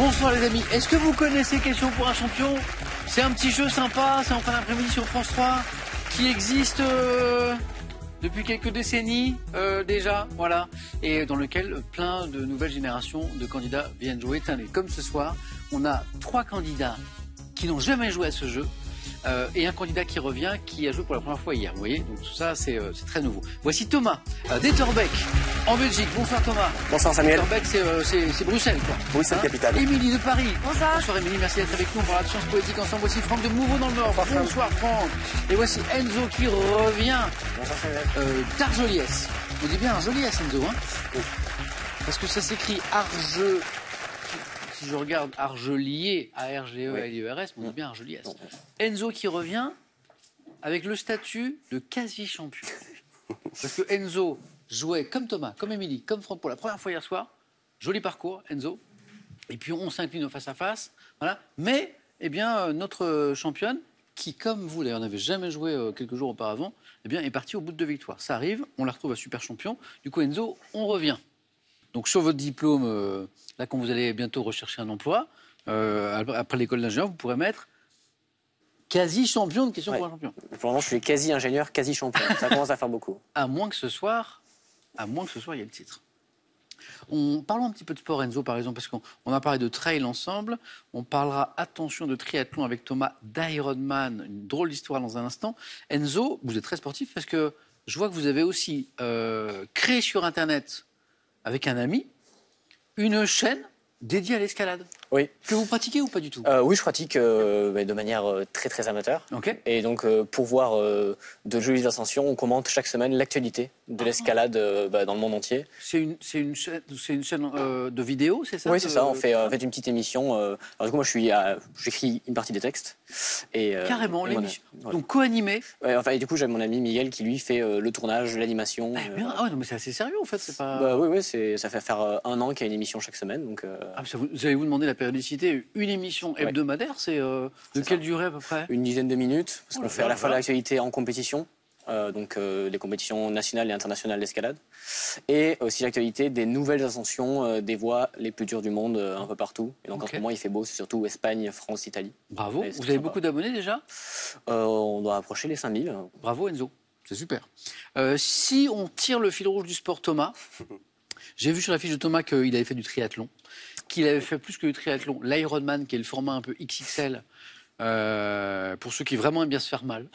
Bonsoir les amis, est-ce que vous connaissez Question pour un champion? C'est un petit jeu sympa, c'est en fin d'après-midi sur France 3, qui existe depuis quelques décennies déjà, voilà, et dans lequel plein de nouvelles générations de candidats viennent jouer. Comme ce soir, on a 3 candidats qui n'ont jamais joué à ce jeu. Et un candidat qui revient, qui a joué pour la première fois hier. Vous voyez, donc tout ça, c'est très nouveau. Voici Thomas d'Etterbeek, en Belgique. Bonsoir Thomas. Bonsoir Samuel. Etterbeek, c'est Bruxelles, quoi. Bruxelles, capitale. Émilie de Paris. Bonsoir. Bonsoir Émilie, merci d'être avec nous. On parlera de sciences politiques ensemble. Voici Franck de Mouveau dans le Nord. Bonsoir Franck. Et voici Enzo qui revient Bonsoir Samuel. d'Argeliès. On dit bien Argeliès, Enzo, hein? Oui. Parce que ça s'écrit Arge... Si je regarde Argelier, A-R-G-E-L-I-E-R-S, on dit bien Argeliès. Enzo qui revient avec le statut de quasi-champion. Parce que Enzo jouait comme Thomas, comme Émilie, comme Franck pour la première fois hier soir. Joli parcours, Enzo. Et puis on s'incline au face-à-face. Voilà. Mais, eh bien, notre championne, qui, comme vous d'ailleurs, n'avait jamais joué quelques jours auparavant, eh bien, est partie au bout de 2 victoires. Ça arrive, on la retrouve à super champion. Du coup, Enzo, on revient. Donc sur votre diplôme, là quand vous allez bientôt rechercher un emploi, après l'école d'ingénieur, vous pourrez mettre quasi-champion de Question pour un champion. Pour le moment, je suis quasi-ingénieur, quasi-champion. Ça commence à faire beaucoup. À moins que ce soir, il y ait le titre. Parlons un petit peu de sport, Enzo, par exemple, parce qu'on a parlé de trail ensemble. On parlera, attention, de triathlon avec Thomas d'Ironman. Une drôle d'histoire dans un instant. Enzo, vous êtes très sportif parce que je vois que vous avez aussi créé sur Internet, avec un ami, une chaîne dédiée à l'escalade. Oui. Que vous pratiquez ou pas du tout? Oui, je pratique de manière très très amateur. Ok. Et donc pour voir de jolies ascensions, on commente chaque semaine l'actualité de l'escalade dans le monde entier. C'est une chaîne de vidéos, c'est ça? Oui, c'est ça. On fait une petite émission. Alors du coup, moi, j'écris une partie des textes. Et, carrément, et l'émission. voilà. Donc co-animé. Ouais, et du coup, j'ai mon ami Miguel qui lui fait le tournage, l'animation. Ah ouais, non, mais c'est assez sérieux en fait, c'est pas. Oui, ça fait faire 1 an qu'il y a une émission chaque semaine. Donc, vous allez vous demander la périodicité. Une émission hebdomadaire, c'est de quelle durée à peu près? Une dizaine de minutes, parce qu'on fait à la fois voilà. l'actualité en compétition, donc les compétitions nationales et internationales d'escalade, et aussi l'actualité des nouvelles ascensions des voies les plus dures du monde un peu partout. Et donc en ce moment, il fait beau, c'est surtout Espagne, France, Italie. Bravo. Vous avez beaucoup d'abonnés déjà? On doit approcher les 5000. Bravo Enzo, c'est super. Si on tire le fil rouge du sport, Thomas, j'ai vu sur la fiche de Thomas qu'il avait fait du triathlon, qu'il avait fait plus que du triathlon, l'Ironman, qui est le format un peu XXL, pour ceux qui vraiment aiment bien se faire mal.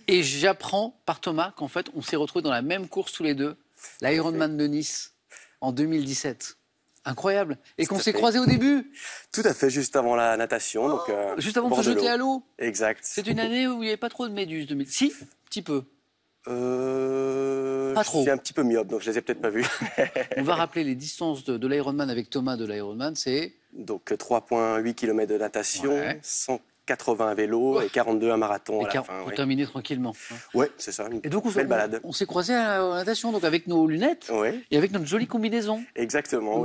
Et j'apprends par Thomas qu'en fait, on s'est retrouvés dans la même course tous les deux, l'Ironman de Nice, en 2017. Incroyable. Et qu'on s'est croisés au début. Tout à fait, juste avant la natation. Donc, juste avant de se jeter à l'eau. Exact. C'est une année où il n'y avait pas trop de méduses. Si, un petit peu. Pas trop. Je suis un petit peu myope, donc je les ai peut-être pas vus. On va rappeler les distances de l'Ironman avec Thomas de l'Ironman, c'est... Donc 3,8 km de natation, 180 à vélo et 42 à marathon à la fin. Pour terminer tranquillement. Oui, c'est ça, une et donc, belle balade. On s'est croisés à la natation, donc avec nos lunettes et avec notre jolie combinaison. Exactement,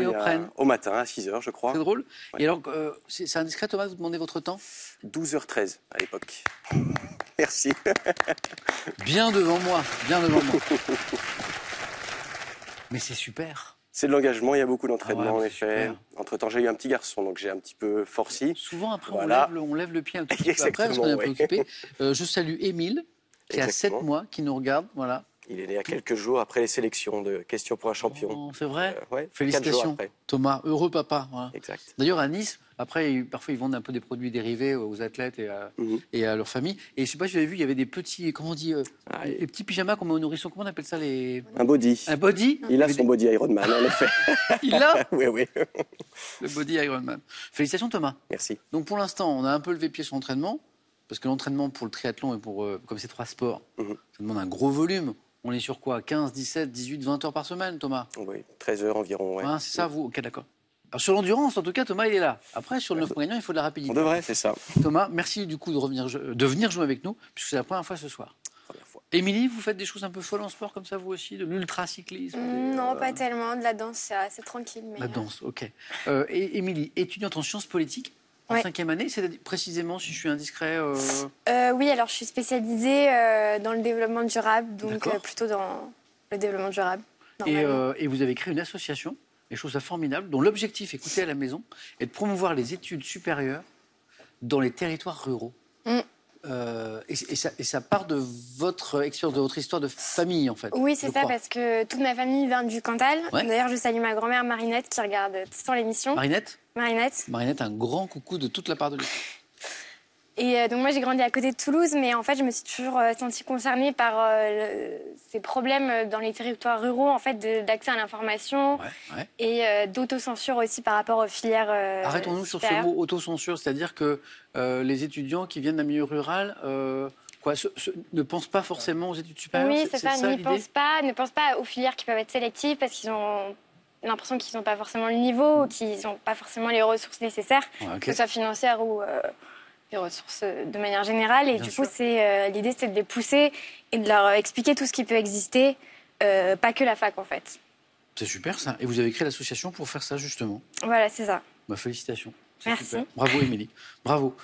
au matin à 6h, je crois. C'est drôle. Ouais. Et alors, c'est indiscret, Thomas, de vous demander votre temps? 12h13 à l'époque. Merci. Bien devant moi, bien devant moi. Mais c'est super. C'est de l'engagement, il y a beaucoup d'entraînement en effet. Super. Entre-temps, j'ai eu un petit garçon, donc j'ai un petit peu forci. Souvent, après, voilà. on lève le pied un tout petit peu après, parce qu'on est un peu occupé. Je salue Émile, qui a 7 mois, qui nous regarde. Voilà. Il est né à quelques jours après les sélections de Question pour un champion. Oh, c'est vrai ouais, Félicitations, Thomas. Heureux papa. Voilà. Exact. D'ailleurs, à Nice, après, parfois, ils vendent un peu des produits dérivés aux athlètes et à leur famille. Et je ne sais pas si vous avez vu, il y avait des petits, comment on dit, les petits pyjamas qu'on met aux nourrissons. Comment on appelle ça Un body. Un body. Il a son body Ironman, en effet. Il l'a Oui. Le body Ironman. Félicitations, Thomas. Merci. Donc, pour l'instant, on a un peu levé pied sur l'entraînement. Parce que l'entraînement pour le triathlon et comme c'est 3 sports, ça demande un gros volume. On est sur quoi? 15, 17, 18, 20 heures par semaine, Thomas? Oui, 13 heures environ. Ouais. C'est ça, vous? Ok, d'accord. Alors, sur l'endurance, en tout cas, Thomas, il est là. Après, sur le 9 gagnant, il faut de la rapidité. On devrait, c'est ça. Thomas, merci du coup de venir jouer avec nous, puisque c'est la première fois ce soir. Première fois. Émilie, vous faites des choses un peu folles en sport comme ça, vous aussi? De l'ultracyclisme? Non, pas tellement. De la danse, c'est assez tranquille. Mais la danse, ok. Et Émilie, étudiante en sciences politiques, en 5e année, c'est précisément, si je suis indiscret... Oui, alors je suis spécialisée dans le développement durable, donc plutôt dans le développement durable. Et vous avez créé une association et je trouve ça formidable, dont l'objectif, écoutez à la maison, est de promouvoir les études supérieures dans les territoires ruraux. Et ça part de votre expérience, de votre histoire de famille, en fait. Oui, c'est ça, parce que toute ma famille vient du Cantal. Ouais. D'ailleurs, je salue ma grand-mère Marinette qui regarde tout le temps l'émission. Marinette, Marinette. un grand coucou de toute la part de l'équipe. Et donc moi, j'ai grandi à côté de Toulouse, mais en fait, je me suis toujours sentie concernée par ces problèmes dans les territoires ruraux, en fait, d'accès à l'information et d'autocensure aussi par rapport aux filières Arrêtons-nous sur ce mot autocensure, c'est-à-dire que les étudiants qui viennent d'un milieu rural ne pensent pas forcément aux études supérieures. Oui, c'est ça, ne pensent pas aux filières qui peuvent être sélectives parce qu'ils ont l'impression qu'ils n'ont pas forcément le niveau ou qu'ils n'ont pas forcément les ressources nécessaires, que ce soit financières ou les ressources de manière générale. Et coup, l'idée, c'est de les pousser et de leur expliquer tout ce qui peut exister, pas que la fac, en fait. C'est super, ça. Et vous avez créé l'association pour faire ça, justement. Voilà, c'est ça. Félicitations. Merci. Super. Bravo, Émilie. Bravo.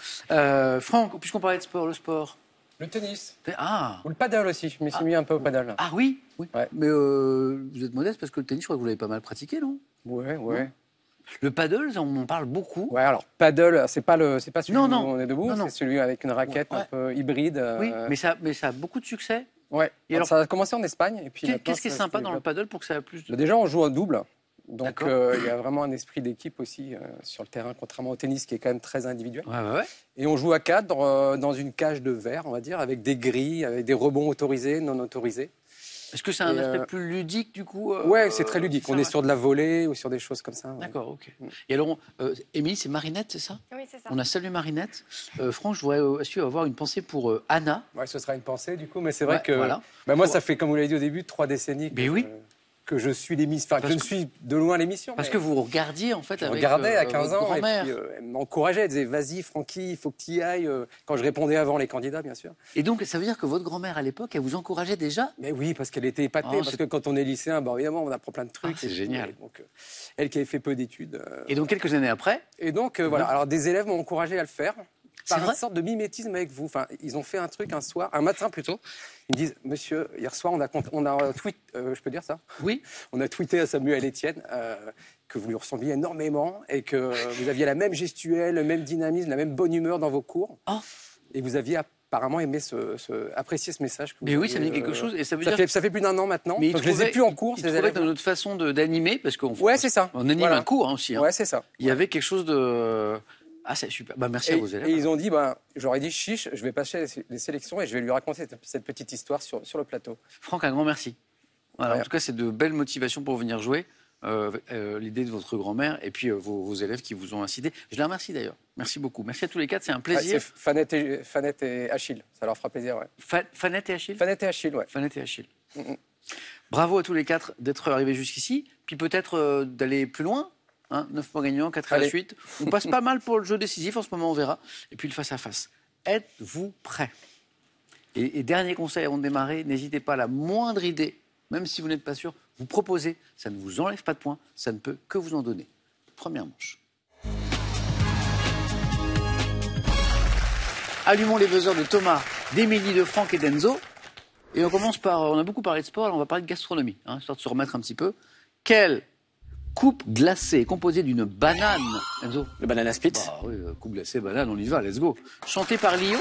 Franck, puisqu'on parlait de sport, le sport. Le tennis. Ah. Ou le paddle aussi. Je me suis mis un peu au paddle. Ah oui, Ouais. Mais vous êtes modeste parce que le tennis, je crois que vous l'avez pas mal pratiqué, non? Ouais. Le paddle, on en parle beaucoup. Ouais, alors paddle, c'est pas celui où Non. on est debout, c'est celui avec une raquette un peu hybride. Oui, mais ça a beaucoup de succès. Ouais. Et alors, ça a commencé en Espagne et puis qu'est-ce qui est sympa dans le paddle pour que ça ait plus de... Déjà, on joue en double. Donc il y a vraiment un esprit d'équipe aussi sur le terrain, contrairement au tennis qui est quand même très individuel. Ouais. Et on joue à 4 dans une cage de verre, on va dire, avec des grilles, avec des rebonds autorisés, non autorisés. Est-ce que c'est un aspect plus ludique du coup Ouais, c'est très ludique. On est sur de la volée ou sur des choses comme ça. Ouais. D'accord, ok. Et alors, Émilie, c'est Marinette, c'est ça? Oui, c'est ça. On a salué Marinette. Franck, je voudrais aussi avoir une pensée pour Anna. Ouais, ce sera une pensée du coup, mais c'est vrai que voilà. moi, ça fait, comme vous l'avez dit au début, 3 décennies que je suis l'émission, enfin que je ne suis de loin l'émission. Parce que vous regardiez en fait je avec regardais à 15 ans et grand-mère. puis elle m'encourageait, elle disait vas-y Francky, il faut que tu y ailles. Quand je répondais avant les candidats, bien sûr. Et donc ça veut dire que votre grand-mère à l'époque, elle vous encourageait déjà? Mais oui, parce qu'elle était épatée, parce que quand on est lycéen, évidemment, on apprend plein de trucs. C'est génial. Donc, elle qui avait fait peu d'études. Et donc quelques années après? Et donc voilà, alors des élèves m'ont encouragé à le faire. Par vrai une sorte de mimétisme avec vous. Enfin, ils ont fait un truc un matin plutôt. Ils me disent, monsieur, hier soir, on a tweet, je peux dire ça? Oui. On a tweeté à Samuel Etienne que vous lui ressembliez énormément et que vous aviez la même gestuelle, le même dynamisme, la même bonne humeur dans vos cours. Oh. Et vous aviez apparemment aimé apprécié ce message. Que vous mais oui, aviez, ça me dit quelque chose. Et ça veut dire ça fait plus d'un an maintenant. Mais donc je les ai plus en cours, ces élèves. Dans notre façon d'animer, parce qu'on c'est ça. On anime un cours aussi. Hein. Ouais, c'est ça. Il y avait quelque chose de... Ah, c'est super. Merci à vos élèves. Et ils ont dit, j'aurais dit chiche, je vais passer les sélections et je vais lui raconter cette petite histoire sur le plateau. Franck, un grand merci. Voilà, en tout cas, c'est de belles motivations pour venir jouer. L'idée de votre grand-mère et puis vos élèves qui vous ont incité. Je les remercie d'ailleurs. Merci beaucoup. Merci à tous les 4, c'est un plaisir. C'est Fanette et Achille, ça leur fera plaisir. Ouais. Fanette et Achille. Fanette et Achille, ouais. Fanette et Achille. Bravo à tous les 4 d'être arrivés jusqu'ici. Puis peut-être d'aller plus loin. 9 points gagnants, 4 à la suite. On passe pas mal pour le jeu décisif en ce moment, on verra. Et puis le face-à-face. Êtes-vous prêts? Et dernier conseil avant de démarrer, n'hésitez pas à la moindre idée, même si vous n'êtes pas sûr, vous proposez. Ça ne vous enlève pas de points, ça ne peut que vous en donner. Première manche. Allumons les buzzers de Thomas, d'Émilie, de Franck et d'Enzo. Et on commence par... On a beaucoup parlé de sport, alors on va parler de gastronomie, histoire de se remettre un petit peu. Quelle coupe glacée composée d'une banane, Enzo? Le banana split. Oui, coupe glacée, banane, on y va, let's go. Chanté par Lio.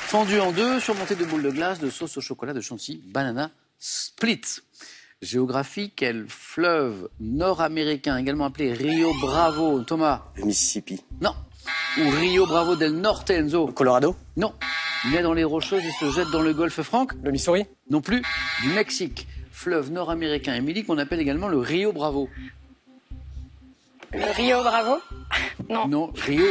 Fendue en deux, surmontée de boules de glace, de sauce au chocolat, de chantilly, banana split. Géographie, quel fleuve nord-américain, également appelé Rio Bravo, Thomas? Le Mississippi. Non. Ou Rio Bravo del Norte, Enzo? Le Colorado? Non. Naît dans les Rocheuses et se jette dans le Golfe, Franck? Le Missouri? Non plus. Du Mexique. Fleuve nord-américain, Émilie, qu'on appelle également le Rio Bravo. Le Rio Bravo? Non. Non, Rio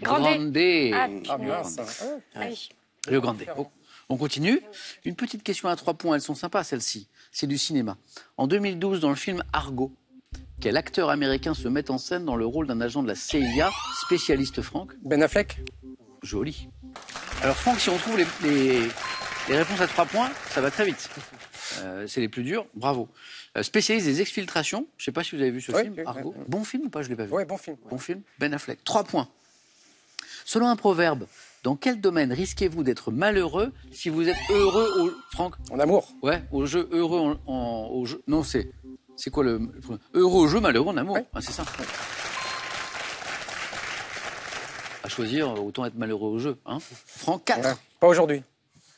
Grande. Ah, mince. Oui. Rio Grande. Oh. On continue. Une petite question à 3 points, elles sont sympas celles-ci. C'est du cinéma. En 2012, dans le film Argo, quel acteur américain se met en scène dans le rôle d'un agent de la CIA, spécialiste Franck? Ben Affleck? Joli. Alors Franck, si on trouve les réponses à 3 points, ça va très vite. C'est les plus durs, bravo. Spécialiste des exfiltrations, je ne sais pas si vous avez vu ce film, Argo. Bon film ou pas? Je ne l'ai pas vu. Oui, bon film. Bon film, Ben Affleck. 3 points. Selon un proverbe, dans quel domaine risquez-vous d'être malheureux si vous êtes heureux Franck? En amour? Ouais, au jeu heureux au jeu... Non, c'est C'est quoi le heureux au jeu, malheureux en amour? Ouais. Ah, c'est ça. Ouais. À choisir, autant être malheureux au jeu. Hein. Franck, 4. Ouais. Pas aujourd'hui.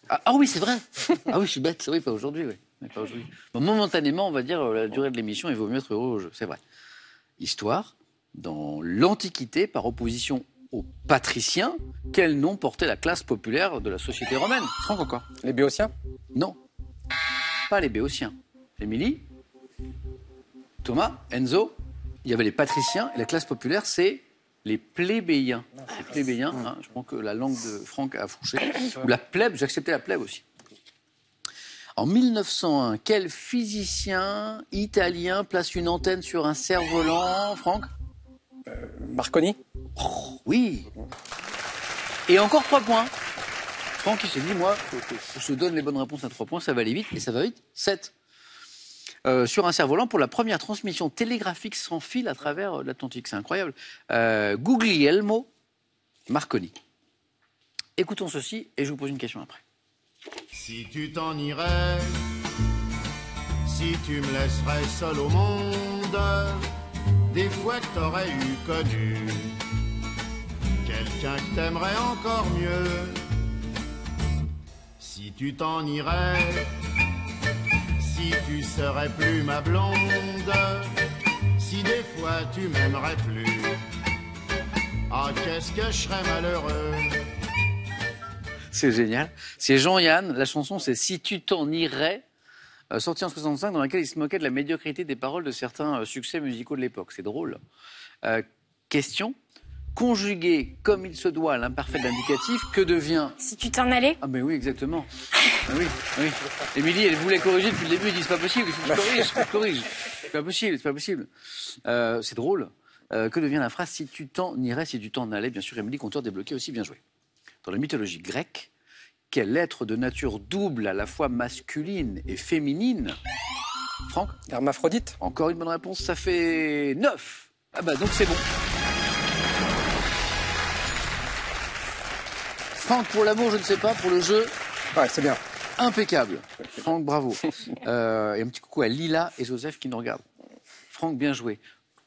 Ah oui, c'est vrai. Ah oui, je suis bête. Oui, pas aujourd'hui. Oui. Pas aujourd'hui. Bon, momentanément, on va dire la durée de l'émission, il vaut mieux être heureux au jeu. C'est vrai. Histoire, dans l'Antiquité, par opposition aux patriciens, quel nom portait la classe populaire de la société romaine? Franck encore. Les Béotiens? Non. Pas les Béotiens. Émilie? Thomas? Enzo? Il y avait les patriciens et la classe populaire, c'est les plébéiens. Les plébéiens, hein, je pense que la langue de Franck a fourché. Ou la plèbe, j'acceptais la plèbe aussi. En 1901, quel physicien italien place une antenne sur un cerf-volant, Franck? Marconi? Oh, oui. Et encore 3 points. Franck, il s'est dit, moi, je te donne les bonnes réponses à 3 points, ça va aller vite, et ça va vite. 7. Sur un cerf-volant pour la première transmission télégraphique sans fil à travers l'Atlantique. C'est incroyable. Guglielmo Marconi. Écoutons ceci, et je vous pose une question après. Si tu t'en irais, si tu me laisserais seul au monde, des fois que t'aurais eu connu quelqu'un que t'aimerais encore mieux. Si tu t'en irais, si tu serais plus ma blonde, si des fois tu m'aimerais plus, ah qu'est-ce que je serais malheureux. C'est génial. C'est Jean-Yann. La chanson, c'est Si tu t'en irais, sortie en 65, dans laquelle il se moquait de la médiocrité des paroles de certains succès musicaux de l'époque. C'est drôle. Question. Conjugué comme il se doit à l'imparfait de l'indicatif, que devient... Si tu t'en allais? Ah ben oui, exactement. Ah oui, oui. Émilie, elle voulait corriger depuis le début. Elle dit, c'est pas possible, il faut que je corrige. C'est pas possible, c'est pas possible. C'est drôle. Que devient la phrase Si tu t'en irais, si tu t'en allais? Bien sûr, Émilie, compteur débloqué aussi, bien joué. Dans la mythologie grecque, quel être de nature double à la fois masculine et féminine? Franck? Hermaphrodite? Encore une bonne réponse, ça fait 9. Ah bah donc c'est bon. Franck, pour l'amour, je ne sais pas, pour le jeu... Ouais, c'est bien. Impeccable. Franck, bravo. Et un petit coucou à Lila et Joseph qui nous regardent. Franck, bien joué.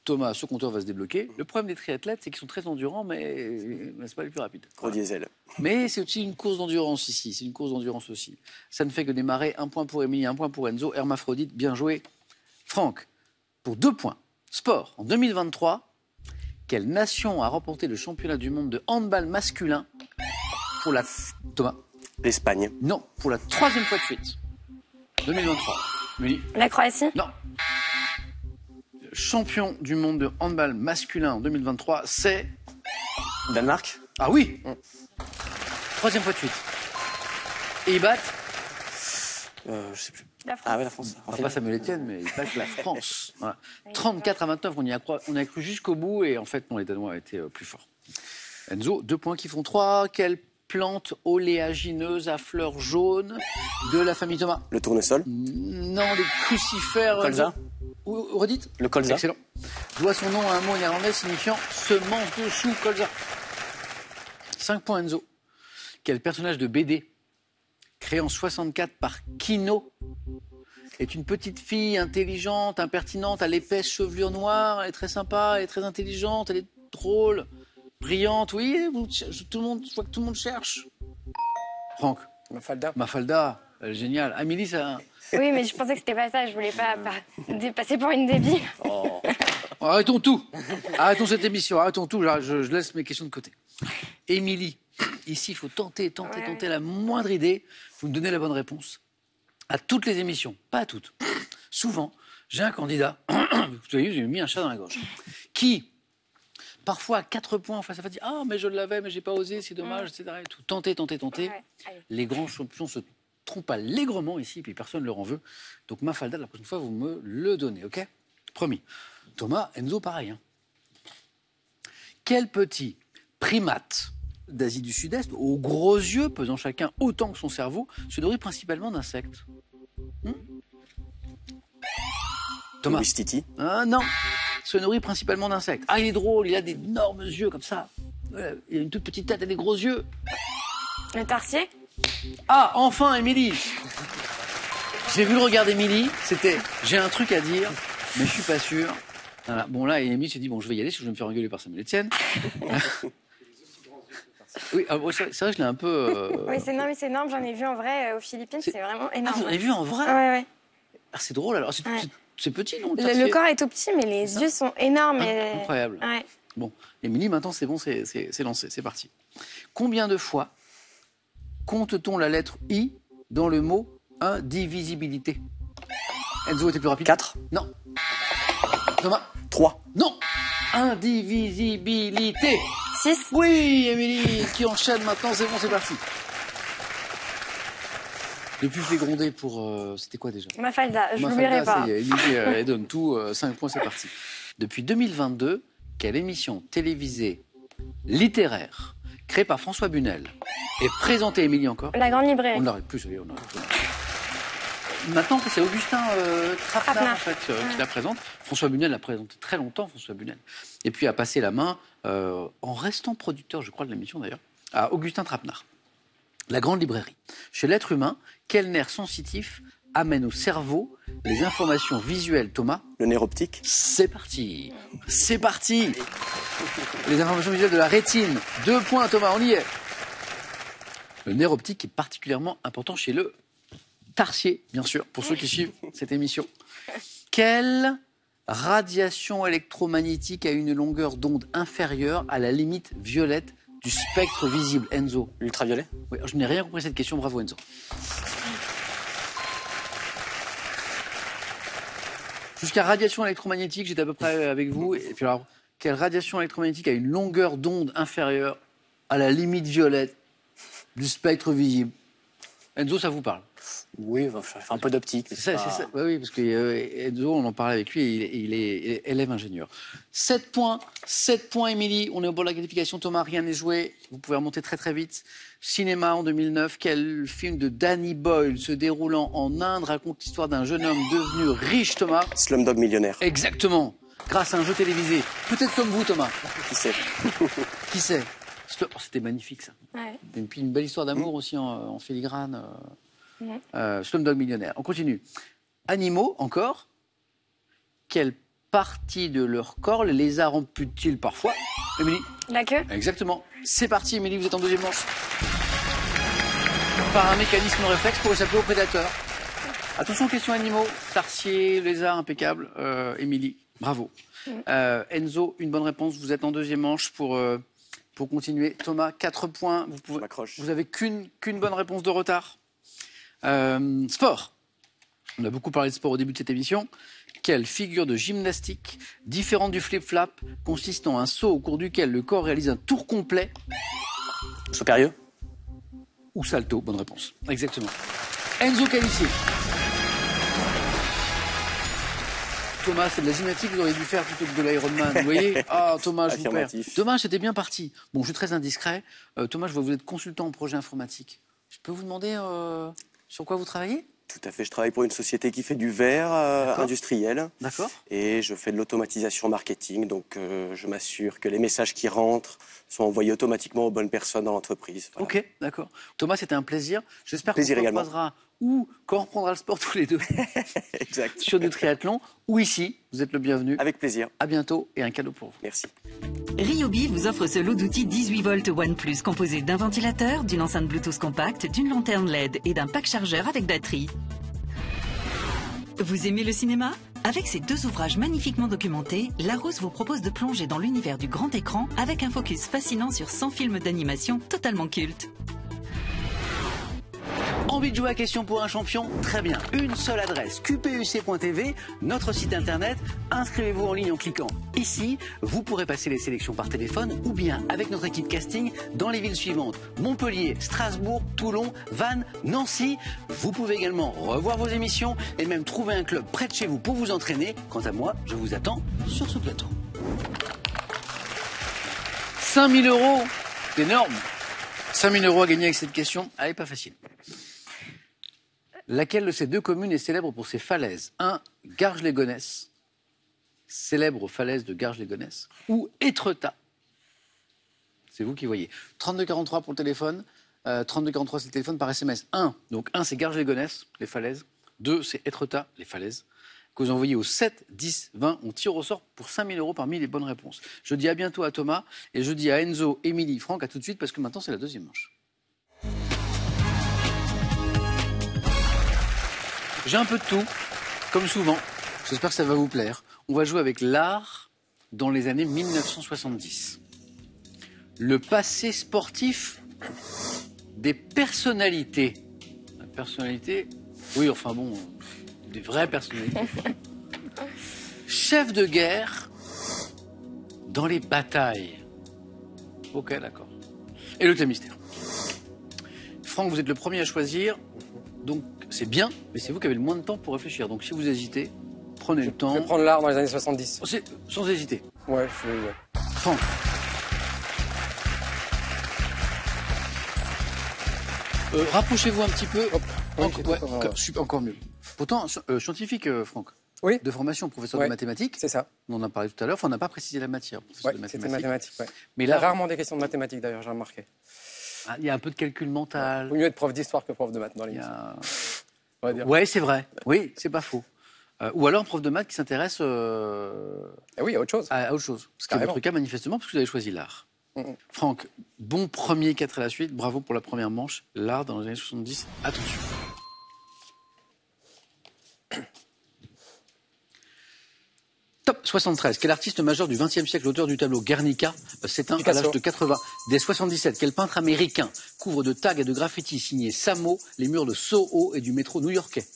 Thomas, ce compteur va se débloquer. Le problème des triathlètes, c'est qu'ils sont très endurants, mais c'est pas les plus rapides. Gros diesel. Mais c'est aussi une course d'endurance ici. C'est une course d'endurance aussi. Ça ne fait que démarrer. 1 point pour Émilie, 1 point pour Enzo. Hermaphrodite, bien joué. Franck, pour 2 points. Sport, en 2023, quelle nation a remporté le championnat du monde de handball masculin pour la... Thomas? L'Espagne. Non, pour la 3e fois de suite. 2023. Émilie? La Croatie? Non. Champion du monde de handball masculin en 2023, c'est... Danemark? Ah oui 3e fois de suite. Et ils battent? Je sais plus. La France. Ah oui, la France. On va pas Samuel Etienne, mais ils battent la France. Voilà. 34 à 29, on a cru jusqu'au bout, et en fait, non, les Danois étaient plus forts. Enzo, 2 points qui font 3. Quelle plante oléagineuse à fleurs jaunes de la famille Thomas? Le tournesol. Non, les crucifères... Colza? Redites? Le colza. Excellent. Doit son nom à un mot néerlandais signifiant semence de chou, colza. 5 points, Enzo. Quel personnage de BD, créé en 64 par Kino, est une petite fille intelligente, impertinente, à l'épaisse chevelure noire, elle est très sympa, elle est très intelligente, elle est drôle, brillante, oui, tout le monde, je vois que tout le monde cherche. Franck? Mafalda? Mafalda, elle est géniale. Amélie, ça... Oui, mais je pensais que c'était pas ça. Je voulais pas passer pour une débile. Oh. Arrêtons tout. Arrêtons cette émission. Arrêtons tout. Je laisse mes questions de côté. Émilie, ici, il faut tenter la moindre idée. Vous me donnez la bonne réponse. À toutes les émissions, pas à toutes. Souvent, j'ai un candidat, vous voyez, j'ai mis un chat dans la gorge, qui, parfois, à 4 points en face à face, dit « Ah, mais je l'avais, mais j'ai pas osé, c'est dommage, etc. » Et tout. Tenter. Ouais, les grands champions se trompent allègrement ici, puis personne ne leur en veut. Donc, Mafalda, la prochaine fois, vous me le donnez, ok? Promis. Thomas, Enzo, pareil. Hein. Quel petit primate d'Asie du Sud-Est, aux gros yeux, pesant chacun autant que son cerveau, se nourrit principalement d'insectes? Thomas? Ouistiti. Ah non, se nourrit principalement d'insectes. Ah, il est drôle, il a d'énormes yeux comme ça. Il a une toute petite tête et des gros yeux. Le tarsier? Ah, enfin, Émilie. J'ai vu le regard d'Émilie, c'était « J'ai un truc à dire ». mais je suis pas sûr. Voilà. Bon, là, Émilie s'est dit, bon, je vais y aller, si je vais me faire engueuler par Samuel Etienne. Oui, c'est vrai que je l'ai un peu... Oui, c'est énorme, j'en ai vu en vrai aux Philippines, c'est vraiment énorme. Ah, vous en avez vu en vrai? Ouais. Ah, c'est drôle, alors c'est petit, non? Le corps est tout petit, mais les yeux sont énormes. Incroyable. Ouais. Bon, Émilie, maintenant c'est bon, c'est lancé, c'est parti. Combien de fois compte-t-on la lettre I dans le mot indivisibilité? Enzo était plus rapide. 4. Non. Thomas? 3. Non. Indivisibilité. 6. Oui, Émilie, qui enchaîne maintenant, c'est bon, c'est parti. Depuis, je l'ai grondé pour... c'était quoi déjà? Mafalda, je l'oublierai pas. Ça y est, Émilie, elle donne tout, 5 points, c'est parti. Depuis 2022, quelle émission télévisée littéraire créée par François Bunel et présentée, Émilie encore? La Grande Librairie. On n'arrête plus, on n'arrête plus. Maintenant, c'est Augustin Trapenard, en fait, qui la présente. François Bunel l'a présenté très longtemps, François Bunel. Et puis a passé la main, en restant producteur, je crois, de l'émission d'ailleurs, à Augustin Trapenard. La Grande Librairie. Chez l'être humain, quel nerf sensitif amène au cerveau les informations visuelles, Thomas? Le nerf optique. C'est parti. C'est parti. Les informations visuelles de la rétine. 2 points, Thomas, on y est. Le nerf optique est particulièrement important chez le tarsier, bien sûr, pour ceux qui suivent cette émission. Quelle radiation électromagnétique a une longueur d'onde inférieure à la limite violette du spectre visible, Enzo? L'ultraviolet. Oui, je n'ai rien compris à cette question, bravo Enzo. Jusqu'à radiation électromagnétique, j'étais à peu près avec vous. Et puis alors, quelle radiation électromagnétique a une longueur d'onde inférieure à la limite violette du spectre visible? Enzo, ça vous parle? Oui, enfin, un peu d'optique. C'est ça. Oui, parce que Enzo, on en parlait avec lui, il est élève ingénieur. 7 points, Émilie. On est au bord de la qualification. Thomas, rien n'est joué. Vous pouvez remonter très très vite. Cinéma en 2009. Quel film de Danny Boyle se déroulant en Inde raconte l'histoire d'un jeune homme devenu riche, Thomas? Slumdog Millionnaire. Exactement. Grâce à un jeu télévisé. Peut-être comme vous, Thomas. Qui sait? Qui sait? C'était magnifique, ça. Ouais. Et puis une belle histoire d'amour aussi en filigrane. Slumdog Millionnaire. On continue. Animaux, encore. Quelle partie de leur corps les lézards amputent-ils parfois? Émilie? La queue. Exactement. C'est parti, Émilie, vous êtes en deuxième manche. Par un mécanisme réflexe pour échapper aux prédateurs. Attention, question animaux. Tarsier, lézard, impeccable. Émilie, bravo. Enzo, une bonne réponse. Vous êtes en deuxième manche pour continuer. Thomas, 4 points. Vous avez qu'une bonne réponse de retard. Sport. On a beaucoup parlé de sport au début de cette émission. Quelle figure de gymnastique, différente du flip-flap, consistant en un saut au cours duquel le corps réalise un tour complet? Saut périlleux. Ou salto, bonne réponse. Exactement. Enzo qualifié. Thomas, c'est de la gymnastique que vous auriez dû faire plutôt que de l'Ironman, vous voyez? Ah, Thomas, je vous perds. Dommage, c'était bien parti. Bon, je suis très indiscret. Thomas, je vois que vous êtes consultant en projet informatique. Je peux vous demander sur quoi vous travaillez? Tout à fait, je travaille pour une société qui fait du verre industriel. D'accord. Et je fais de l'automatisation marketing, donc je m'assure que les messages qui rentrent sont envoyés automatiquement aux bonnes personnes dans l'entreprise. Voilà. Ok, d'accord. Thomas, c'était un plaisir. J'espère qu'on se retrouvera ou quand on reprendra le sport tous les deux. Exact. Sur du triathlon ou ici. Vous êtes le bienvenu. Avec plaisir. À bientôt et un cadeau pour vous. Merci. Ryobi vous offre ce lot d'outils 18 volts OnePlus composé d'un ventilateur, d'une enceinte Bluetooth compacte, d'une lanterne LED et d'un pack chargeur avec batterie. Vous aimez le cinéma? Avec ces 2 ouvrages magnifiquement documentés, Larousse vous propose de plonger dans l'univers du grand écran avec un focus fascinant sur 100 films d'animation totalement cultes. Envie de jouer à Question pour un champion? Très bien. Une seule adresse, qpuc.tv, notre site internet. Inscrivez-vous en ligne en cliquant ici. Vous pourrez passer les sélections par téléphone ou bien avec notre équipe casting dans les villes suivantes: Montpellier, Strasbourg, Toulon, Vannes, Nancy. Vous pouvez également revoir vos émissions et même trouver un club près de chez vous pour vous entraîner. Quant à moi, je vous attends sur ce plateau. 5 000 €, c'est énorme. 5 000 € à gagner avec cette question. Elle n'est pas facile. Laquelle de ces 2 communes est célèbre pour ses falaises? 1. Garges-les-Gonesse, célèbre falaise de Garges-les-Gonesse, ou Étretat? C'est vous qui voyez. 3243 pour le téléphone. 3243, c'est le téléphone par SMS. 1, donc 1, c'est Garges-les-Gonesse, les falaises. 2, c'est Étretat, les falaises. que vous envoyez au 7, 10, 20. On tire au sort pour 5 000 € parmi les bonnes réponses. Je dis à bientôt à Thomas et je dis à Enzo, Émilie, Franck, à tout de suite parce que maintenant c'est la deuxième manche. J'ai un peu de tout, comme souvent. J'espère que ça va vous plaire. On va jouer avec l'art dans les années 1970. Le passé sportif des personnalités. La personnalité, oui, enfin bon, des vraies personnalités. Chef de guerre dans les batailles. Ok, d'accord. Et le thème mystère. Franck, vous êtes le premier à choisir, donc c'est bien, mais c'est vous qui avez le moins de temps pour réfléchir. Donc si vous hésitez, prenez le temps. Je vais prendre l'art dans les années 70. Sans hésiter. Ouais. Franck. Rapprochez-vous un petit peu. Hop. Encore mieux. Pourtant, scientifique, Franck. Oui. De formation, professeur de mathématiques. C'est ça. On en a parlé tout à l'heure. Enfin, on n'a pas précisé la matière. Oui, c'était mathématiques. Ouais. Mais il y a rarement des questions de mathématiques, d'ailleurs, j'ai remarqué. Il y a un peu de calcul mental. Il vaut mieux être prof d'histoire que prof de maths dans l'émission. Oui, c'est vrai. Oui, c'est pas faux. Ou alors un prof de maths qui s'intéresse oui, à autre chose. À autre chose. Ce qui est votre cas, manifestement, parce que vous avez choisi l'art. Franck, bon premier 4 à la suite. Bravo pour la première manche. L'art dans les années 70. À tout de suite. Top 73. Quel artiste majeur du XXe siècle, auteur du tableau Guernica, s'éteint à l'âge de 80. Dès 77, quel peintre américain couvre de tags et de graffitis signés Samo les murs de Soho et du métro new-yorkais?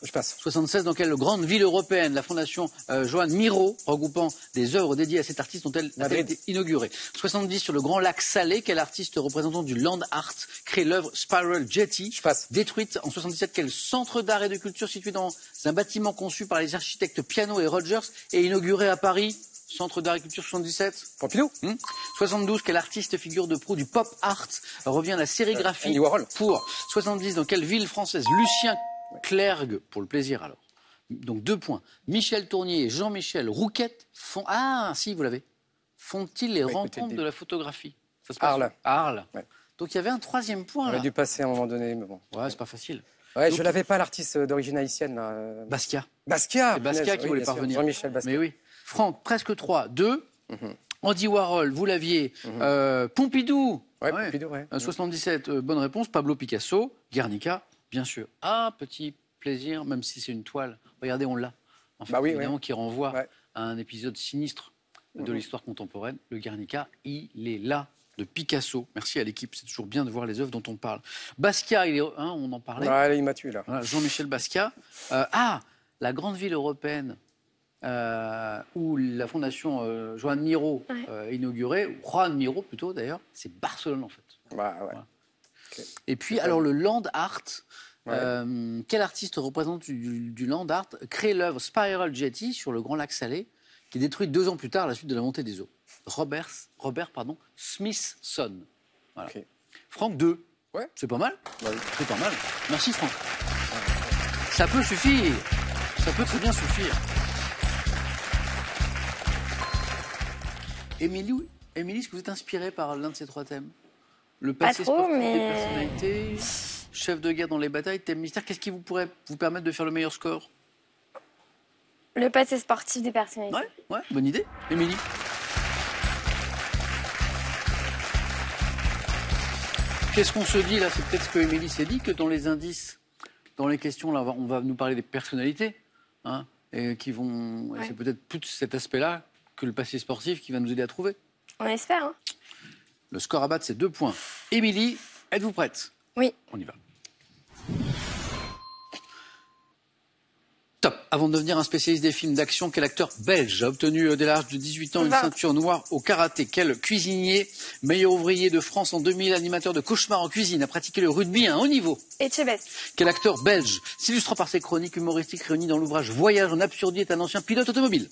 Je passe. 76, dans quelle grande ville européenne la fondation Joan Miró, regroupant des œuvres dédiées à cet artiste, ont-elles été inaugurées? 70, sur le grand lac Salé, quel artiste représentant du land art crée l'œuvre Spiral Jetty? Je passe. Détruite en 77, quel centre d'art et de culture situé dans un bâtiment conçu par les architectes Piano et Rogers et inauguré à Paris? Centre d'art et culture 77. Pompidou. 72, quel artiste figure de proue du pop art revient à la sérigraphie? Andy Warhol. Pour 70, dans quelle ville française Lucien Clergue, pour le plaisir alors. Donc 2 points. Michel Tournier et Jean-Michel Rouquette font... Ah, si, vous l'avez. Font-ils les rencontres de la photographie? Ça se passe Arles. Arles. Ouais. Donc il y avait un 3e point. On là. a dû passer à un moment donné, mais bon. Ouais, c'est pas facile. Ouais, donc, je l'avais pas, l'artiste d'origine haïtienne. Là. Basquiat. Basquiat. C'est Basquiat qui voulait parvenir. Jean-Michel Basquiat. Mais oui. Franck, presque 3. 2. Andy Warhol, vous l'aviez. Pompidou. Ouais, Pompidou, ouais. 77, bonne réponse. Pablo Picasso. Guernica, bien sûr. Ah, petit plaisir, même si c'est une toile. Regardez, on l'a. En fait, évidemment, qui renvoie à un épisode sinistre de l'histoire contemporaine. Le Guernica, il est là, de Picasso. Merci à l'équipe, c'est toujours bien de voir les œuvres dont on parle. Basquiat, on en parlait. Ouais, il m'a tué, là. Voilà, Jean-Michel Basquiat. La grande ville européenne où la fondation Joan Miró inaugurée, Juan Miró plutôt d'ailleurs, c'est Barcelone en fait. Voilà. Okay. Et puis, alors le land art... quel artiste représente du land art crée l'œuvre Spiral Jetty sur le Grand Lac Salé, qui est détruite 2 ans plus tard à la suite de la montée des eaux? Robert Smithson. Voilà. Okay. Franck 2. Ouais. C'est pas mal. C'est pas mal. Merci Franck. Ça peut suffire. Ça peut très bien suffire. Émilie, est-ce que vous êtes inspirée par l'un de ces 3 thèmes? Le passé sportif des personnalités, chef de guerre dans les batailles, thème mystère. Qu'est-ce qui pourrait vous permettre de faire le meilleur score? Le passé sportif des personnalités. Ouais, bonne idée. Émilie? Qu'est-ce qu'on se dit là? C'est peut-être ce que Émilie s'est dit, que dans les indices, dans les questions, là, on va nous parler des personnalités, et qui vont. Ouais. C'est peut-être plus cet aspect-là que le passé sportif qui va nous aider à trouver. On espère. Hein. Le score à battre, c'est 2 points. Émilie, êtes-vous prête? Oui. On y va. Top. Avant de devenir un spécialiste des films d'action, quel acteur belge a obtenu dès l'âge de 18 ans une ceinture noire au karaté? Quel cuisinier, meilleur ouvrier de France en 2000, animateur de Cauchemar en cuisine, a pratiqué le rugby à un haut niveau? Etchebest. Quel acteur belge, s'illustrant par ses chroniques humoristiques réunies dans l'ouvrage Voyage en absurdie, est un ancien pilote automobile?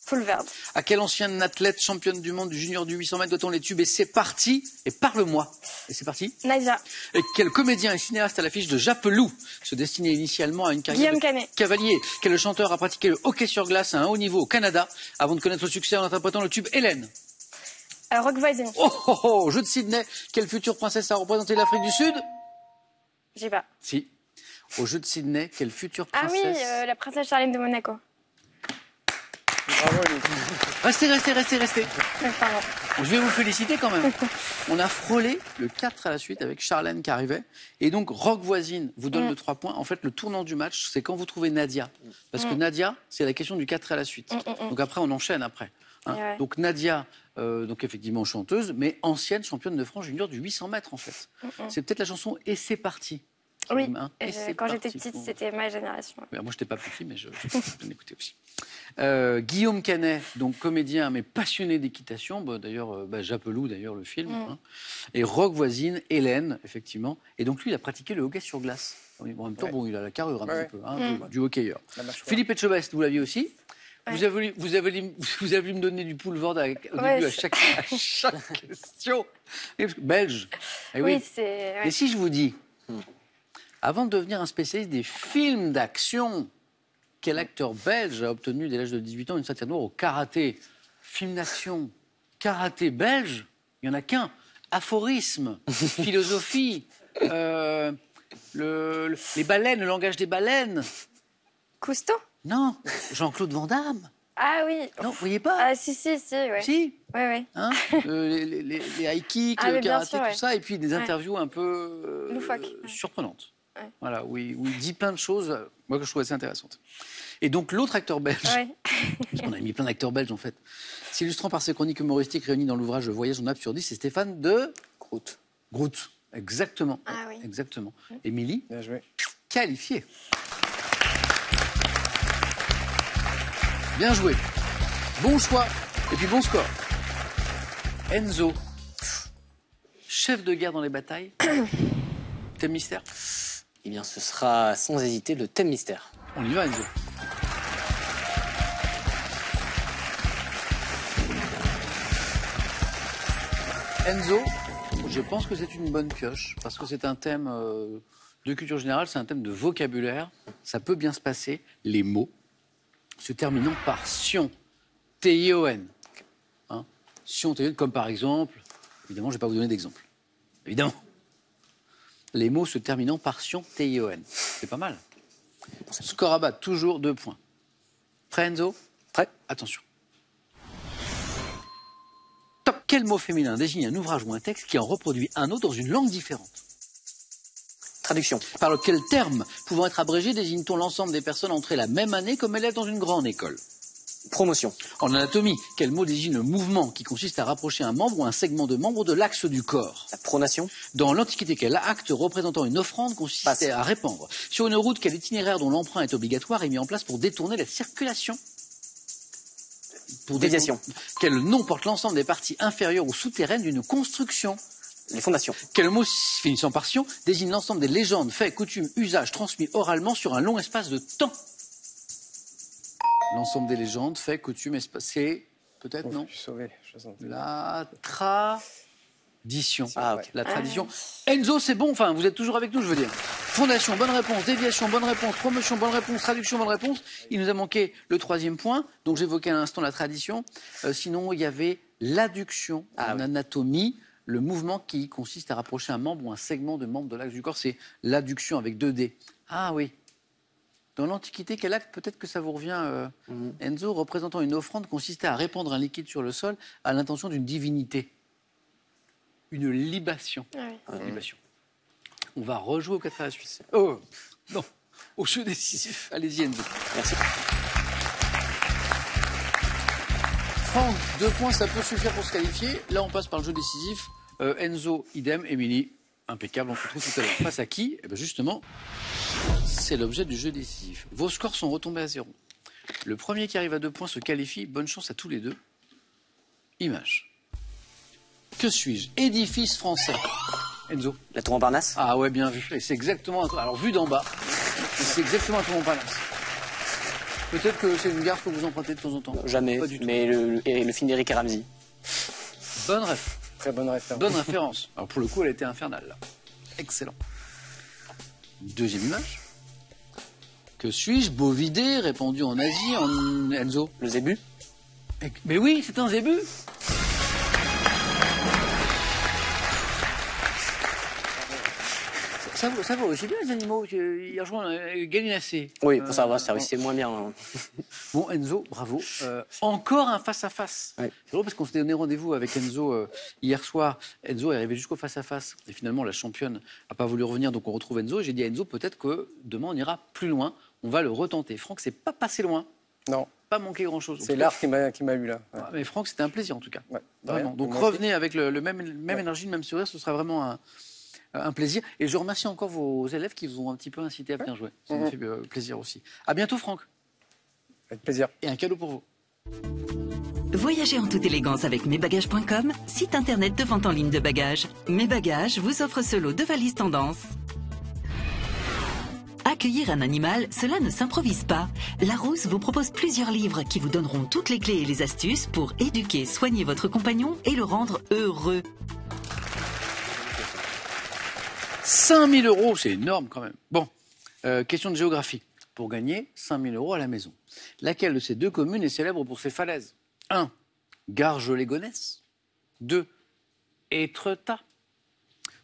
Fulverd. À quelle ancienne athlète championne du monde du junior du 800 mètres doit-on les tubes? Et c'est parti. Et parle-moi. Et c'est parti. Nadia. Et quel comédien et cinéaste à l'affiche de Japelou se destinait initialement à une carrière de cavalier? Quel chanteur a pratiqué le hockey sur glace à un haut niveau au Canada avant de connaître le succès en interprétant le tube Hélène? Rock Voisine. Oh, jeu de Sydney. Quelle future princesse a représenté l'Afrique du Sud? Je sais pas. Si. aux Jeux de Sydney? Quelle future princesse? Ah oui, la princesse Charlène de Monaco. Bravo, Ellie. Restez. Pardon. Je vais vous féliciter quand même. On a frôlé le 4 à la suite avec Charlène qui arrivait. Et donc, Rock Voisine vous donne le 3 points. En fait, le tournant du match, c'est quand vous trouvez Nadia. Parce que Nadia, c'est la question du 4 à la suite. Donc après, on enchaîne après. Hein. Ouais. Donc Nadia, donc effectivement chanteuse, mais ancienne championne de France junior du 800 mètres en fait. C'est peut-être la chanson Et c'est parti. Oui, Hein, Et c'est quand j'étais parti. petite, c'était ma génération. Moi, je n'étais pas petit, mais je écoutais aussi. Guillaume Canet, donc comédien, mais passionné d'équitation. D'ailleurs, Japelou, d'ailleurs, le film. Hein. Et Rock Voisine, Hélène, effectivement. Et donc, lui, il a pratiqué le hockey sur glace. En même temps, il a la carrure un petit peu, hein, du hockeyeur. Philippe Etchebest, vous l'aviez aussi. Ouais. Vous avez voulu me donner du poulvord au début à chaque question. Belge. Oui, c'est... Et si je vous dis... Avant de devenir un spécialiste des films d'action, quel acteur belge a obtenu dès l'âge de 18 ans une ceinture noire au karaté? Film d'action, karaté belge, il n'y en a qu'un. Aphorisme, philosophie, les baleines, le langage des baleines. Cousteau? Non, Jean-Claude Van Damme. Ah oui. Non, vous voyez pas? Ah si, ouais. Si. Ouais. Hein, les high kicks, le karaté, sûr, tout ça, et puis des interviews un peu loufoques, surprenantes. Ouais. Voilà, où il dit plein de choses, moi, que je trouve assez intéressantes. Et donc, l'autre acteur belge, parce qu'on a mis plein d'acteurs belges, en fait, s'illustrant par ses chroniques humoristiques réunies dans l'ouvrage Voyage en absurdie, c'est Stéphane de Groot. Exactement. Ah oui. Exactement. Émilie, bien joué. Qualifiée. Bien joué. Bon choix. Et puis bon score. Enzo, chef de guerre dans les batailles. Thème mystère? Eh bien, ce sera sans hésiter le thème mystère. On y va, Enzo. Enzo, je pense que c'est une bonne pioche, parce que c'est un thème de culture générale, c'est un thème de vocabulaire. Ça peut bien se passer. Les mots se terminant par sion, T-I-O-N. Hein, sion, T-I-O-N, comme par exemple, évidemment, je ne vais pas vous donner d'exemple. Évidemment. Les mots se terminant par sion, T-I-O-N. C'est pas mal. Score à battre, toujours 2 points. Prêt, Enzo? Prêt. Attention. Top. Quel mot féminin désigne un ouvrage ou un texte qui en reproduit un autre dans une langue différente? Traduction. Par quel terme pouvant être abrégé désigne-t-on l'ensemble des personnes entrées la même année comme élèves dans une grande école? Promotion. En anatomie, quel mot désigne le mouvement qui consiste à rapprocher un membre ou un segment de membre de l'axe du corps? La pronation. Dans l'Antiquité, quel acte représentant une offrande consistait à répandre? Sur une route, quel itinéraire dont l'emprunt est obligatoire est mis en place pour détourner la circulation? Déviation. Quel nom porte l'ensemble des parties inférieures ou souterraines d'une construction? Les fondations. Quel mot finissant par sion désigne l'ensemble des légendes, faits, coutumes, usages transmis oralement sur un long espace de temps? L'ensemble des légendes, faits, coutumes, espacés, peut-être, non? Je suis sauvé. La tradition. Ah, ok. La tradition. Enzo, c'est bon, enfin, vous êtes toujours avec nous, je veux dire. Fondation, bonne réponse. Déviation, bonne réponse. Promotion, bonne réponse. Traduction, bonne réponse. Il nous a manqué le 3e point, donc j'évoquais à l'instant la tradition. Sinon, il y avait l'adduction en anatomie, le mouvement qui consiste à rapprocher un membre ou un segment de membre de l'axe du corps, c'est l'adduction avec 2 D. Ah oui. Dans l'Antiquité, quel acte, peut-être que ça vous revient, Enzo, représentant une offrande, consistait à répandre un liquide sur le sol à l'intention d'une divinité? Une libation. Une libation. On va rejouer au 4 à la Suisse. Oh, non, au jeu décisif. Allez-y, Enzo. Merci. Franck, 2 points, ça peut suffire pour se qualifier. Là, on passe par le jeu décisif. Enzo, idem. Émilie, impeccable. On se retrouve tout à l'heure. Face à qui? Eh bien, justement, c'est l'objet du jeu décisif. Vos scores sont retombés à 0. Le premier qui arrive à 2 points se qualifie. Bonne chance à tous les deux. Image. Que suis-je? Édifice français. Enzo. La tour Montparnasse. Ah ouais, bien vu. Et c'est exactement... Alors, vu d'en bas, c'est exactement la tour Montparnasse. Peut-être que c'est une gare que vous empruntez de temps en temps. Jamais, Pas du tout. mais le film d'Eric et Ramsey. Bonne ref. Très bonne référence. Bonne référence. Alors pour le coup, elle était infernale, là. Excellent. 2e image. Que suis-je? Bovidé, répandu en Asie, en Enzo. Le zébu. Mais oui, c'est un zébu. ça va aussi bien les animaux. Il rejoint Gallinacé. Oui, pour ça, c'est moins bien. Hein. Bon, Enzo, bravo. Encore un face-à-face. Ouais. C'est drôle parce qu'on s'était donné rendez-vous avec Enzo hier soir. Enzo est arrivé jusqu'au face-à-face. Et finalement, la championne n'a pas voulu revenir, donc on retrouve Enzo. Et j'ai dit à Enzo, peut-être que demain, on ira plus loin. On va le retenter. Franck, c'est pas passé loin. Non. Pas manqué grand-chose. C'est l'art qui m'a eu là. Ouais. Mais Franck, c'était un plaisir en tout cas. Ouais. Vraiment. Ouais, donc revenez avec le même énergie, le même sourire. Ce sera vraiment un plaisir. Et je remercie encore vos élèves qui vous ont un petit peu incité à bien jouer. Ça me fait plaisir aussi. À bientôt, Franck. Avec plaisir. Et un cadeau pour vous. Voyagez en toute élégance avec mesbagages.com, site internet de vente en ligne de bagages. Mes Bagages vous offre ce lot de valises tendance. Accueillir un animal, cela ne s'improvise pas. Larousse vous propose plusieurs livres qui vous donneront toutes les clés et les astuces pour éduquer, soigner votre compagnon et le rendre heureux. 5 000 €, c'est énorme quand même. Bon, question de géographie. Pour gagner 5 000 € à la maison, laquelle de ces deux communes est célèbre pour ses falaises? 1. Garges-les-Gonesse. 2. Étretat.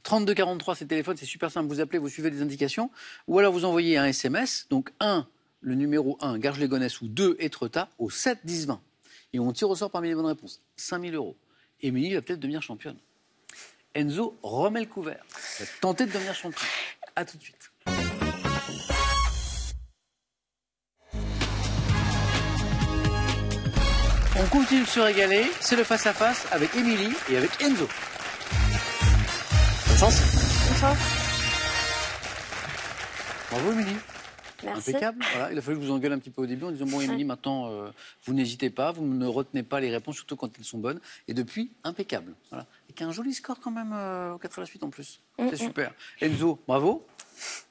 32 43, c'est le téléphone, c'est super simple. Vous appelez, vous suivez des indications. Ou alors vous envoyez un SMS. Donc 1, le numéro 1, Garges-les-Gonesse, ou 2, Étretat, au 7 10 20. Et on tire au sort parmi les bonnes réponses. 5 000 €. Émilie va peut-être devenir championne. Enzo remet le couvert. Il va tenter de devenir champion. A tout de suite. On continue de se régaler. C'est le face-à-face avec Émilie et avec Enzo. Bonne chance. Bonne chance. Bravo, Émilie. Merci. Impeccable. Voilà, il a fallu que je vous engueule un petit peu au début en disant bon, Émilie, maintenant, vous n'hésitez pas, vous ne retenez pas les réponses, surtout quand elles sont bonnes. Et depuis, impeccable. Voilà. Et un joli score quand même au 4 à la suite en plus. C'est super. Enzo, bravo.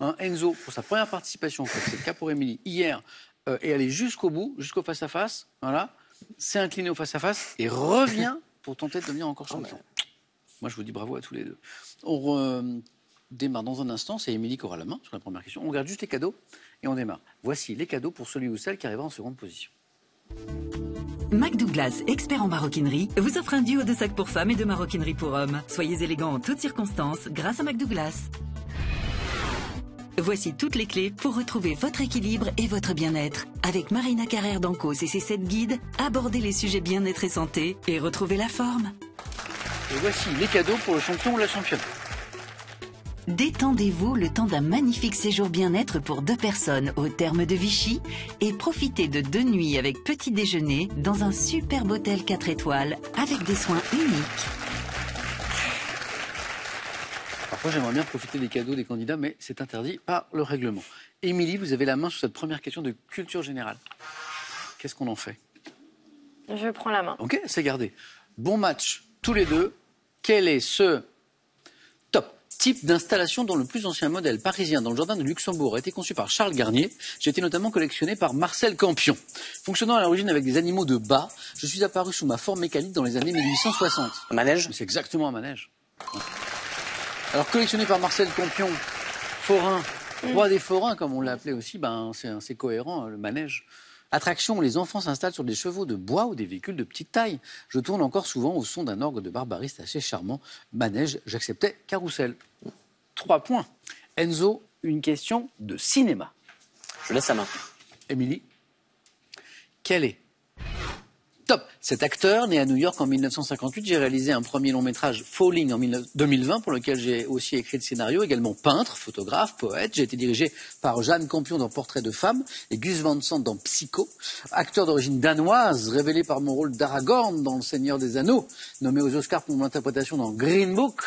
Hein, Enzo, pour sa première participation, c'est le cas pour Émilie, hier, est allé jusqu'au bout, jusqu'au face-à-face. Voilà. S'est incliné au face-à-face et revient pour tenter de devenir encore champion. Moi, je vous dis bravo à tous les deux. On démarre dans un instant. C'est Émilie qui aura la main sur la première question. On regarde juste les cadeaux et on démarre. Voici les cadeaux pour celui ou celle qui arrivera en seconde position. McDouglas, expert en maroquinerie, vous offre un duo de sacs pour femmes et de maroquinerie pour hommes. Soyez élégants en toutes circonstances grâce à McDouglas. Voici toutes les clés pour retrouver votre équilibre et votre bien-être. Avec Marina Carrère d'Ancos et ses 7 guides, abordez les sujets bien-être et santé et retrouvez la forme. Et voici les cadeaux pour le champion ou la championne. Détendez-vous le temps d'un magnifique séjour bien-être pour 2 personnes au terme de Vichy et profitez de 2 nuits avec petit déjeuner dans un superbe hôtel 4 étoiles avec des soins uniques. Parfois, j'aimerais bien profiter des cadeaux des candidats, mais c'est interdit par le règlement. Émilie, vous avez la main sur cette première question de culture générale. Qu'est-ce qu'on en fait? Je prends la main. Ok, c'est gardé. Bon match, tous les deux. Quel est ce top type d'installation dont le plus ancien modèle parisien dans le jardin de Luxembourg a été conçu par Charles Garnier? J'ai été notamment collectionné par Marcel Campion. Fonctionnant à l'origine avec des animaux de bas, je suis apparu sous ma forme mécanique dans les années 1860. Un manège? C'est exactement un manège. Alors, collectionné par Marcel Campion, forain, roi des forains, comme on l'a appelé aussi, c'est cohérent, le manège. Attraction où les enfants s'installent sur des chevaux de bois ou des véhicules de petite taille. Je tourne encore souvent au son d'un orgue de barbariste assez charmant. Manège, j'acceptais carrousel. 3 points. Enzo, une question de cinéma. Je laisse sa main. Émilie, quel est? Top. Cet acteur, né à New York en 1958, j'ai réalisé un premier long métrage, Falling, en 2020, pour lequel j'ai aussi écrit le scénario, également peintre, photographe, poète. J'ai été dirigé par Jeanne Campion dans Portrait de femme et Gus Van Sant dans Psycho. Acteur d'origine danoise, révélé par mon rôle d'Aragorn dans Le Seigneur des Anneaux, nommé aux Oscars pour mon interprétation dans Green Book.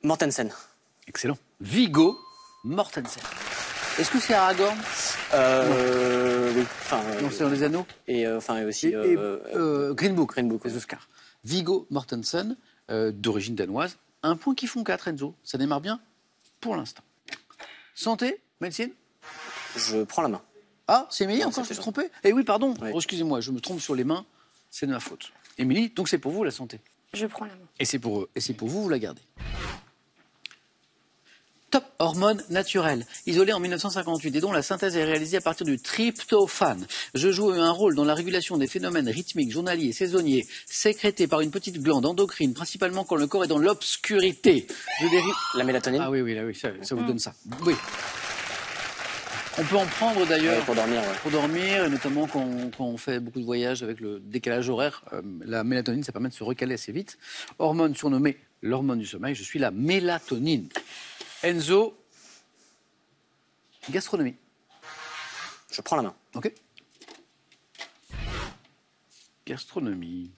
Mortensen. Excellent. Viggo Mortensen. Est-ce que c'est Aragorn? Oui. Non, c'est dans Les Anneaux. Et aussi Green Book, Green Book, les Oscars. Viggo Mortensen, d'origine danoise. Un point qui font 4, Enzo. Ça démarre bien pour l'instant. Santé, médecine? Je prends la main. Ah, c'est Émilie, encore, je me suis trompé? Eh oui, pardon. Oui. Oh, excusez-moi, je me trompe sur les mains. C'est de ma faute. Émilie, donc c'est pour vous la santé. Je prends la main. Et c'est pour eux. Et c'est pour vous, vous la gardez. Top, hormone naturelle, isolée en 1958 et dont la synthèse est réalisée à partir du tryptophane. Je joue un rôle dans la régulation des phénomènes rythmiques, journaliers, saisonniers, sécrétés par une petite glande endocrine, principalement quand le corps est dans l'obscurité. Je dérive... La mélatonine? Ah oui, ça vous donne ça. Oui. On peut en prendre d'ailleurs pour dormir. Ouais. Pour dormir, et notamment quand on fait beaucoup de voyages avec le décalage horaire. La mélatonine, ça permet de se recaler assez vite. Hormone surnommée l'hormone du sommeil, je suis la mélatonine. Enzo, gastronomie. Je prends la main. Ok. Gastronomie.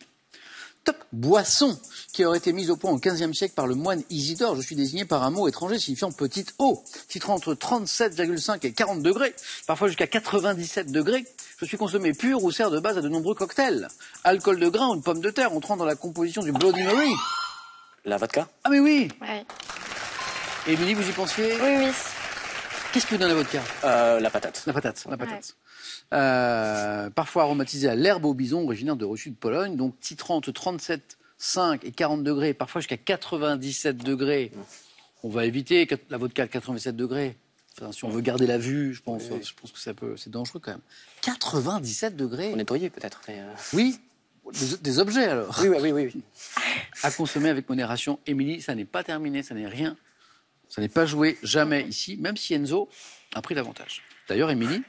Top, boisson, qui aurait été mise au point au XVe siècle par le moine Isidore. Je suis désigné par un mot étranger signifiant petite eau, titrant entre 37,5 et 40 degrés, parfois jusqu'à 97 degrés. Je suis consommé pur ou sert de base à de nombreux cocktails. Alcool de grain ou de pomme de terre entrant dans la composition du Bloody Mary. La vodka? Ah mais oui. Ouais. Émilie, vous y pensiez? Oui. Qu'est-ce qui vous donne la vodka? La patate. La patate. Parfois aromatisée à l'herbe au bison, originaire de Russie de Pologne, donc titrant entre 37,5 et 40 degrés, parfois jusqu'à 97 degrés. On va éviter la vodka à 87 degrés. Enfin, si on veut garder la vue, je pense que c'est dangereux quand même. 97 degrés. Pour nettoyer peut-être. Oui, des objets alors. Oui. À consommer avec modération. Émilie, ça n'est pas terminé, ça n'est rien. Ça n'est pas joué jamais ici, même si Enzo a pris l'avantage. D'ailleurs, Émilie,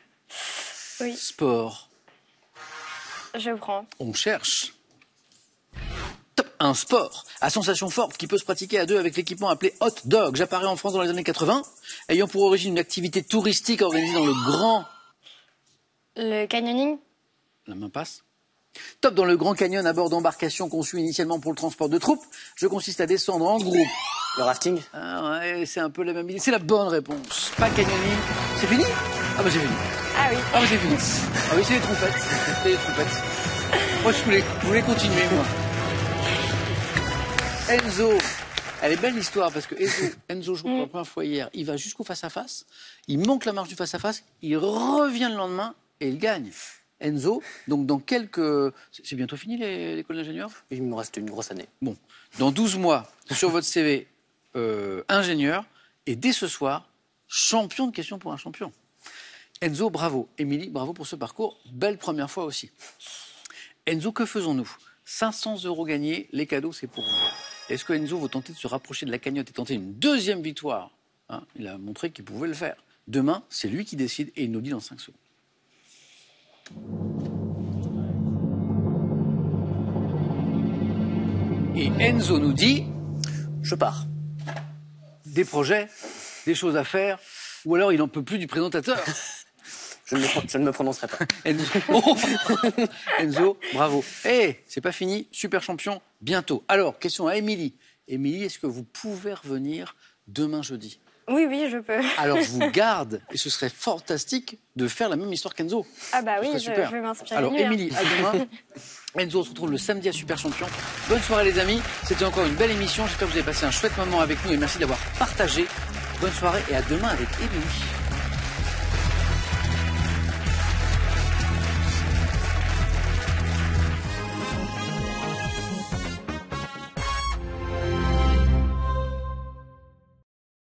oui. Sport. Je prends. On cherche. Top, un sport à sensation forte qui peut se pratiquer à deux avec l'équipement appelé hot dog. J'apparais en France dans les années 80, ayant pour origine une activité touristique organisée dans le Grand... Le canyoning? La main passe. Top, dans le Grand Canyon à bord d'embarcations conçues initialement pour le transport de troupes, je consiste à descendre en groupe. Le rafting? Ah ouais, c'est un peu la même idée. C'est la bonne réponse. Pas canyoning. C'est fini? Ah bah c'est fini. Ah oui. Ah bah c'est fini. Ah oui, c'est les trompettes. C'est les trompettes. Moi je voulais continuer, moi. Enzo. Elle est belle l'histoire parce que Enzo joue pour la première fois hier. Il va jusqu'au face-à-face. Il manque la marche du face-à-face. Il revient le lendemain et il gagne. Enzo, donc dans quelques... C'est bientôt fini l'école d'ingénieur? Il me reste une grosse année. Bon, dans 12 mois, sur votre CV, ingénieur, et dès ce soir, champion de questions pour un champion. Enzo, bravo. Émilie, bravo pour ce parcours. Belle première fois aussi. Enzo, que faisons-nous? 500 € gagnés, les cadeaux, c'est pour vous. Est-ce que Enzo veut tenter de se rapprocher de la cagnotte et tenter une deuxième victoire? Il a montré qu'il pouvait le faire. Demain, c'est lui qui décide et il nous dit dans 5 secondes. Et Enzo nous dit, je pars. Des projets, des choses à faire, ou alors il n'en peut plus du présentateur. Je ne me prononcerai pas. Enzo, bravo. C'est pas fini, super champion, bientôt. Alors, question à Émilie. Émilie, est-ce que vous pouvez revenir demain jeudi? Oui, je peux. Alors, je vous garde, et ce serait fantastique de faire la même histoire qu'Enzo. Ah bah oui, je vais m'inspirer. Alors, Émilie, à demain. Enzo, on se retrouve le samedi à Super Champion. Bonne soirée les amis, c'était encore une belle émission. J'espère que vous avez passé un chouette moment avec nous et merci d'avoir partagé. Bonne soirée et à demain avec Émilie.